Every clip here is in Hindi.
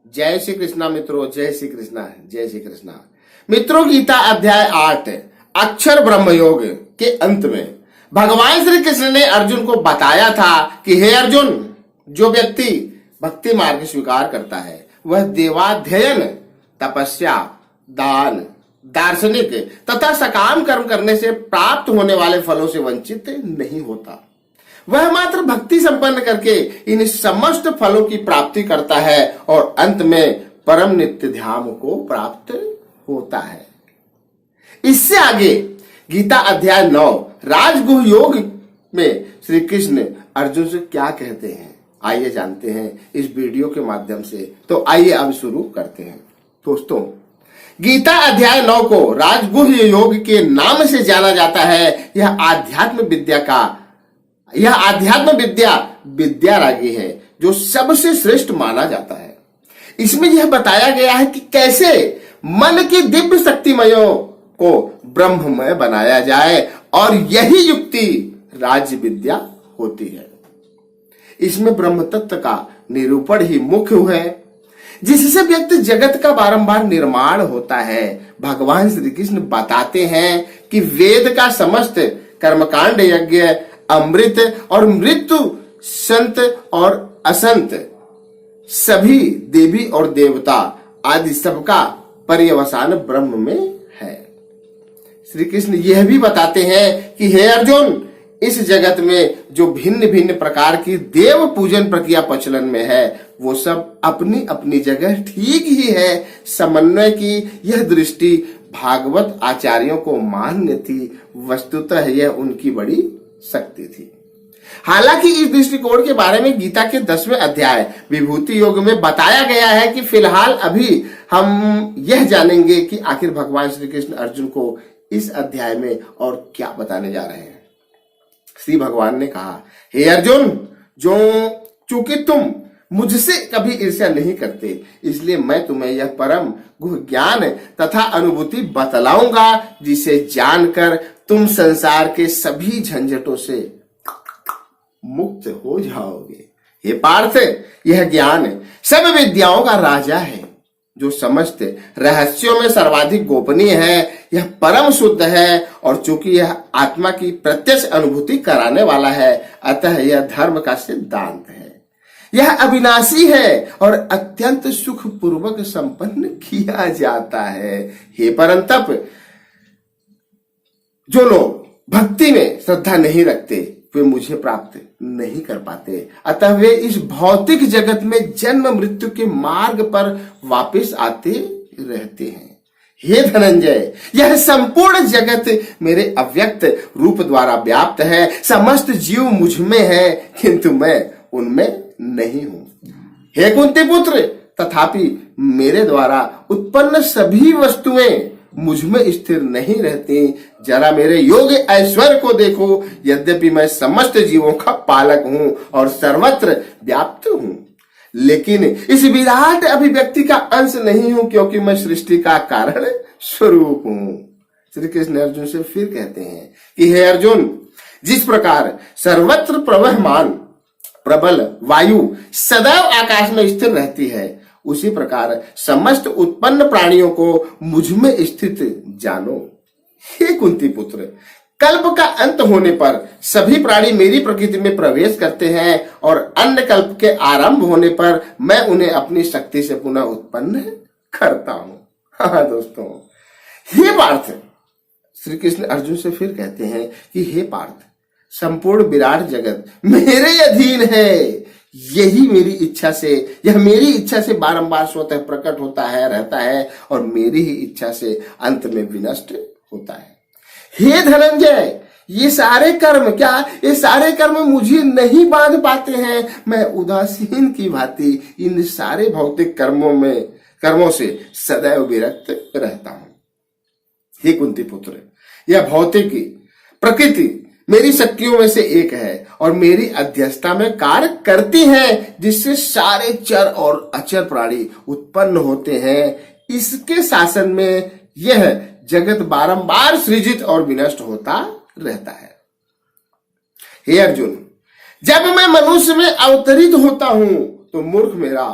जय श्री कृष्णा मित्रों, जय श्री कृष्णा, जय श्री कृष्णा। मित्रों, गीता अध्याय 8 अक्षर ब्रह्म योग के अंत में भगवान श्री कृष्ण ने अर्जुन को बताया था कि हे अर्जुन, जो व्यक्ति भक्ति मार्ग स्वीकार करता है वह देवाध्ययन, तपस्या, दान, दार्शनिक तथा सकाम कर्म करने से प्राप्त होने वाले फलों से वंचित नहीं होता। वह मात्र भक्ति संपन्न करके इन समस्त फलों की प्राप्ति करता है और अंत में परम नित्य धाम को प्राप्त होता है। इससे आगे गीता अध्याय 9 राजगुह योग में श्री कृष्ण अर्जुन से क्या कहते हैं, आइए जानते हैं इस वीडियो के माध्यम से। तो आइए अब शुरू करते हैं। दोस्तों, गीता अध्याय 9 को राजगुह योग के नाम से जाना जाता है। यह आध्यात्म विद्या रागी है जो सबसे श्रेष्ठ माना जाता है। इसमें यह बताया गया है कि कैसे मन की दिव्य शक्तिमयों को ब्रह्ममय बनाया जाए और यही युक्ति राज विद्या होती है। इसमें ब्रह्म तत्व का निरूपण ही मुख्य है, जिससे व्यक्ति जगत का बारंबार निर्माण होता है। भगवान श्री कृष्ण बताते हैं कि वेद का समस्त कर्मकांड, यज्ञ, अमृत और मृत्यु, संत और असंत, सभी देवी और देवता आदि सबका पर्यवसान ब्रह्म में है। श्री कृष्ण यह भी बताते हैं कि हे अर्जुन, इस जगत में जो भिन्न भिन्न प्रकार की देव पूजन प्रक्रिया प्रचलन में है वो सब अपनी अपनी जगह ठीक ही है। समन्वय की यह दृष्टि भागवत आचार्यों को मान्य थी। वस्तुतः यह उनकी बड़ी शक्ति थी। हालांकि इस दृष्टिकोण के बारे में गीता के 10वें अध्याय विभूति योग में बताया गया है कि फिलहाल अभी हम यह जानेंगे कि आखिर भगवान श्री कृष्ण अर्जुन को इस अध्याय में और क्या बताने जा रहे हैं। श्री भगवान ने कहा, हे अर्जुन, चूंकि तुम मुझसे कभी ईर्ष्या नहीं करते, इसलिए मैं तुम्हें यह परम गुह ज्ञान तथा अनुभूति बतलाऊंगा, जिसे जानकर तुम संसार के सभी झंझटों से मुक्त हो जाओगे। हे पार्थ, यह ज्ञान सब विद्याओं का राजा है, जो समस्त रहस्यों में सर्वाधिक गोपनीय है। यह परम शुद्ध है और चूंकि यह आत्मा की प्रत्यक्ष अनुभूति कराने वाला है, अतः यह धर्म का सिद्धांत है। यह अविनाशी है और अत्यंत सुख पूर्वक संपन्न किया जाता है। हे परंतप, जो लोग भक्ति में श्रद्धा नहीं रखते वे मुझे प्राप्त नहीं कर पाते, अतः वे इस भौतिक जगत में जन्म मृत्यु के मार्ग पर वापस आते रहते हैं। हे धनंजय, यह संपूर्ण जगत मेरे अव्यक्त रूप द्वारा व्याप्त है। समस्त जीव मुझ में है, किंतु मैं उनमें नहीं हूं। हे कुंती पुत्र, तथापि मेरे द्वारा उत्पन्न सभी वस्तुएं मुझ में स्थिर नहीं रहती। जरा मेरे योग ऐश्वर्य को देखो। यद्यपि मैं समस्त जीवों का पालक हूं और सर्वत्र व्याप्त हूं, लेकिन इस विराट अभिव्यक्ति का अंश नहीं हूं, क्योंकि मैं सृष्टि का कारण स्वरूप हूं। श्री कृष्ण अर्जुन से फिर कहते हैं कि हे अर्जुन, जिस प्रकार सर्वत्र प्रवहमान प्रबल वायु सदैव आकाश में स्थिर रहती है, उसी प्रकार समस्त उत्पन्न प्राणियों को मुझ में स्थित जानो। हे कुंती पुत्र, कल्प का अंत होने पर सभी प्राणी मेरी प्रकृति में प्रवेश करते हैं और अन्य कल्प के आरंभ होने पर मैं उन्हें अपनी शक्ति से पुनः उत्पन्न करता हूं। हाँ दोस्तों, हे पार्थ, श्री कृष्ण अर्जुन से फिर कहते हैं कि हे पार्थ, संपूर्ण विराट जगत मेरे अधीन है। यह मेरी इच्छा से बारंबार स्वतः प्रकट होता है, रहता है और मेरी ही इच्छा से अंत में विनष्ट होता है। हे धनंजय, ये सारे कर्म मुझे नहीं बांध पाते हैं। मैं उदासीन की भांति इन सारे भौतिक कर्मों से सदैव विरक्त रहता हूं। हे कुंती पुत्र, यह भौतिक प्रकृति मेरी शक्तियों में से एक है और मेरी अध्यक्षता में कार्य करती है, जिससे सारे चर और अचर प्राणी उत्पन्न होते हैं। इसके शासन में यह जगत बारंबार सृजित और विनष्ट होता रहता है। हे अर्जुन, जब मैं मनुष्य में अवतरित होता हूं तो मूर्ख मेरा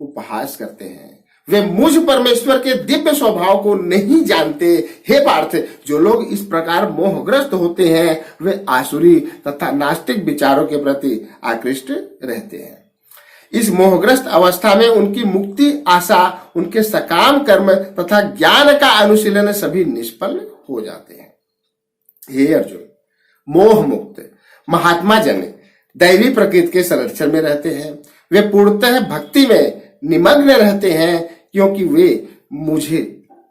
उपहास करते हैं। वे मुझ परमेश्वर के दिव्य स्वभाव को नहीं जानते। हे पार्थ, जो लोग इस प्रकार मोहग्रस्त होते हैं वे आसुरी तथा नास्तिक विचारों के प्रति आकृष्ट रहते हैं। इस मोहग्रस्त अवस्था में उनकी मुक्ति आशा, उनके सकाम कर्म तथा ज्ञान का अनुशीलन सभी निष्फल हो जाते हैं। हे अर्जुन, मोह मुक्त महात्मा जन दैवी प्रकृति के संरक्षण में रहते हैं। वे पूर्णतः भक्ति में निमग्न रहते हैं क्योंकि वे मुझे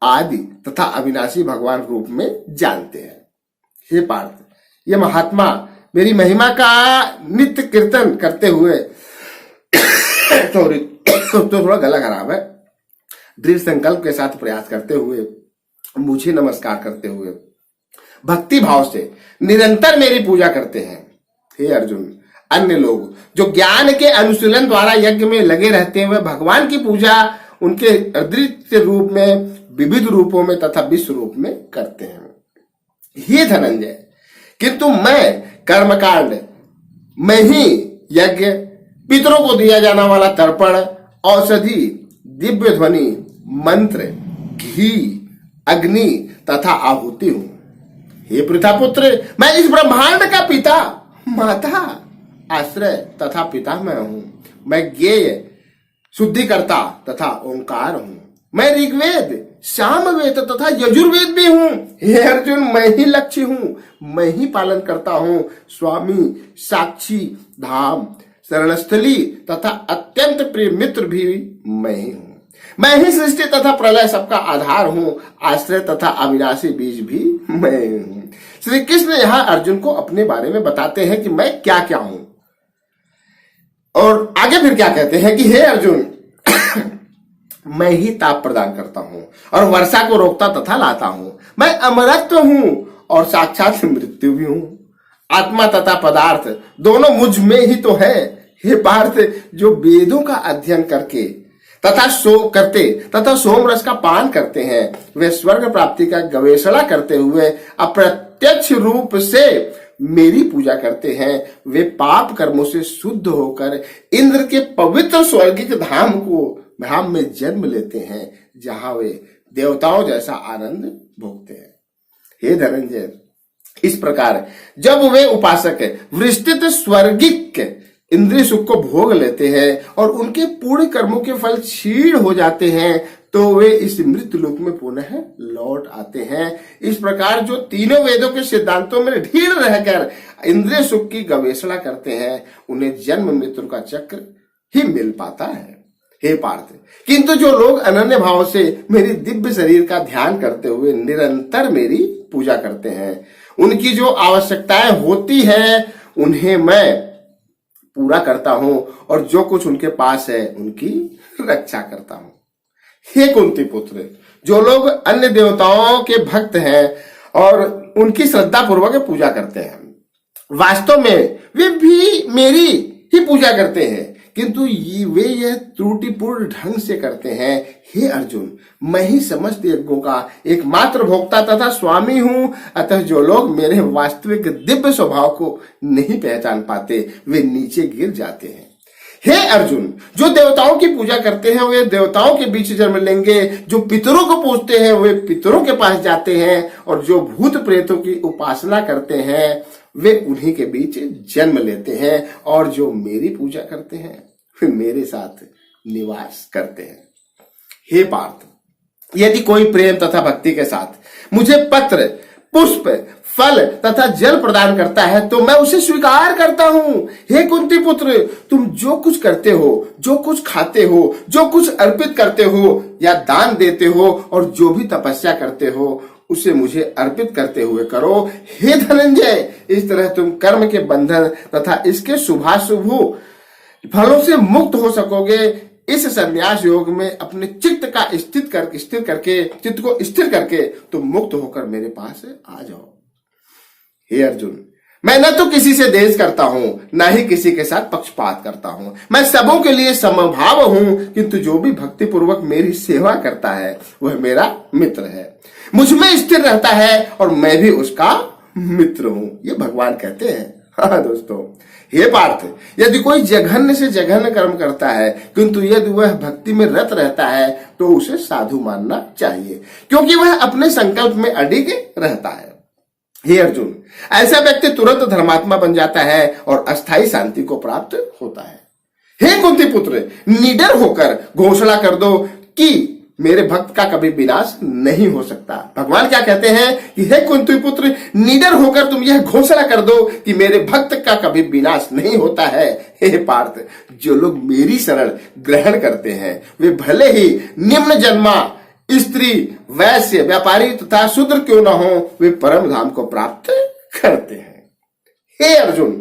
आदि तथा अविनाशी भगवान रूप में जानते हैं। हे पार्थ, ये महात्मा मेरी महिमा का नित्य कीर्तन करते हुए तो थोड़ा गला खराब है, दृढ़ संकल्प के साथ प्रयास करते हुए, मुझे नमस्कार करते हुए भक्ति भाव से निरंतर मेरी पूजा करते हैं। हे अर्जुन, अन्य लोग जो ज्ञान के अनुशीलन द्वारा यज्ञ में लगे रहते हैं वे भगवान की पूजा उनके अदृश्य रूप में, विविध रूपों में तथा विश्व रूप में करते हैं। हे धनंजय, किंतु मैं कर्मकांड में ही यज्ञ, पितरों को दिया जाने वाला तर्पण, औषधि, दिव्य ध्वनि, मंत्र, घी, अग्नि तथा आहुति हूं। हे पृथापुत्र, मैं इस ब्रह्मांड का पिता, माता, आश्रय तथा पितामह हूं। मैं ज्ञेय, शुद्धिकर्ता तथा ओंकार हूं। मैं ऋग्वेद, सामवेद तथा यजुर्वेद भी हूं। हे अर्जुन, मैं ही लक्ष्य हूं, मैं ही पालन करता हूं। स्वामी, साक्षी, धाम, शरणस्थली तथा अत्यंत प्रिय मित्र भी मैं ही हूं। मैं ही सृष्टि तथा प्रलय सबका आधार हूं। आश्रय तथा अविनाशी बीज भी मैं हूं। श्री कृष्ण यहां अर्जुन को अपने बारे में बताते हैं कि मैं क्या क्या हूं। और आगे फिर क्या कहते हैं कि हे अर्जुन, मैं ही ताप प्रदान करता हूं और वर्षा को रोकता तथा लाता हूं। मैं अमरत्व हूं और साक्षात मृत्यु भी हूं। आत्मा तथा पदार्थ दोनों मुझ में ही तो है। हे पार्थ, जो वेदों का अध्ययन करके तथा सोम रस का पान करते हैं वे स्वर्ग प्राप्ति का गवेषणा करते हुए अप्रत्यक्ष रूप से मेरी पूजा करते हैं। वे पाप कर्मों से शुद्ध होकर इंद्र के पवित्र स्वर्गिक धाम में जन्म लेते हैं जहां वे देवताओं जैसा आनंद भोगते हैं। हे धनंजय, इस प्रकार जब वे उपासक विस्तृत स्वर्गिक इंद्रिय सुख को भोग लेते हैं और उनके पूर्ण कर्मों के फल क्षीण हो जाते हैं तो वे इस मृत्यु लोक में पुनः लौट आते हैं। इस प्रकार जो तीनों वेदों के सिद्धांतों में ढील रहकर इंद्रिय सुख की गवेषणा करते हैं उन्हें जन्म मृत्यु का चक्र ही मिल पाता है। हे पार्थ, किंतु जो लोग अनन्य भाव से मेरी दिव्य शरीर का ध्यान करते हुए निरंतर मेरी पूजा करते हैं, उनकी जो आवश्यकताएं होती है उन्हें मैं पूरा करता हूं और जो कुछ उनके पास है उनकी रक्षा करता हूं। हे कुंती पुत्र, जो लोग अन्य देवताओं के भक्त हैं और उनकी श्रद्धा पूर्वक पूजा करते हैं, वास्तव में वे भी मेरी ही पूजा करते हैं, किंतु वे यह त्रुटिपूर्ण ढंग से करते हैं। हे अर्जुन, मैं ही समस्त यज्ञों का एकमात्र भोक्ता तथा स्वामी हूं। अतः जो लोग मेरे वास्तविक दिव्य स्वभाव को नहीं पहचान पाते वे नीचे गिर जाते हैं। हे अर्जुन, जो देवताओं की पूजा करते हैं वे देवताओं के बीच जन्म लेंगे। जो पितरों को पूजते हैं वे पितरों के पास जाते हैं और जो भूत प्रेतों की उपासना करते हैं वे उन्हीं के बीच जन्म लेते हैं और जो मेरी पूजा करते हैं वे मेरे साथ निवास करते हैं। हे पार्थ, यदि कोई प्रेम तथा भक्ति के साथ मुझे पत्र, पुष्प, फल तथा जल प्रदान करता है तो मैं उसे स्वीकार करता हूं। हे कुंती पुत्र, तुम जो कुछ करते हो, जो कुछ खाते हो, जो कुछ अर्पित करते हो या दान देते हो और जो भी तपस्या करते हो उसे मुझे अर्पित करते हुए करो। हे धनंजय, इस तरह तुम कर्म के बंधन तथा इसके शुभाशुभ फलों से मुक्त हो सकोगे। इस संन्यास योग में अपने चित्त को स्थिर करके तुम मुक्त होकर मेरे पास आ जाओ। हे अर्जुन, मैं न तो किसी से द्वेष करता हूं न ही किसी के साथ पक्षपात करता हूं। मैं सबों के लिए समभाव हूं, किंतु जो भी भक्ति पूर्वक मेरी सेवा करता है वह मेरा मित्र है, मुझ में स्थिर रहता है और मैं भी उसका मित्र हूं। ये भगवान कहते हैं हाँ दोस्तों, हे पार्थ, यदि कोई जघन्य से जघन्य कर्म करता है किंतु यदि वह भक्ति में रत रहता है तो उसे साधु मानना चाहिए, क्योंकि वह अपने संकल्प में अडिग रहता है। हे अर्जुन, ऐसा व्यक्ति तुरंत धर्मात्मा बन जाता है और अस्थायी शांति को प्राप्त होता है। हे कुंती पुत्र, निडर होकर घोषणा कर दो कि मेरे भक्त का कभी विनाश नहीं हो सकता। भगवान क्या कहते हैं कि हे कुंती पुत्र, निडर होकर तुम यह घोषणा कर दो कि मेरे भक्त का कभी विनाश नहीं होता है। हे पार्थ, जो लोग मेरी शरण ग्रहण करते हैं वे भले ही निम्न जन्मा स्त्री, वैश्य, व्यापारी तथा शूद्र क्यों न हो, वे परम धाम को प्राप्त करते हैं। हे अर्जुन,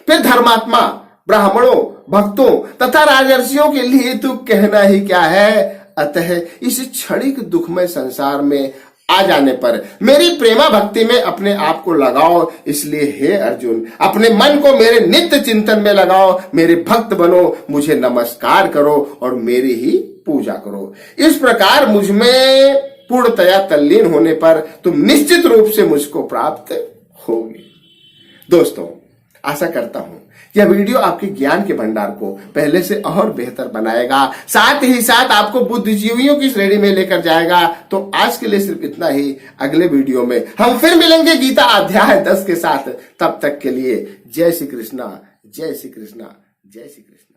फिर धर्मात्मा, ब्राह्मणों, भक्तों तथा राजर्षियों के लिए तो कहना ही क्या है। अतः इस क्षणिक दुखमय संसार में आ जाने पर मेरी प्रेमा भक्ति में अपने आप को लगाओ। इसलिए हे अर्जुन, अपने मन को मेरे नित्य चिंतन में लगाओ, मेरे भक्त बनो, मुझे नमस्कार करो और मेरी ही पूजा करो। इस प्रकार मुझ में पूर्णतया तल्लीन होने पर तुम निश्चित रूप से मुझको प्राप्त होगे। दोस्तों, आशा करता हूं यह वीडियो आपके ज्ञान के भंडार को पहले से और बेहतर बनाएगा, साथ ही साथ आपको बुद्धिजीवियों की श्रेणी में लेकर जाएगा। तो आज के लिए सिर्फ इतना ही। अगले वीडियो में हम फिर मिलेंगे गीता अध्याय 10 के साथ। तब तक के लिए जय श्री कृष्णा, जय श्री कृष्णा, जय श्री कृष्ण।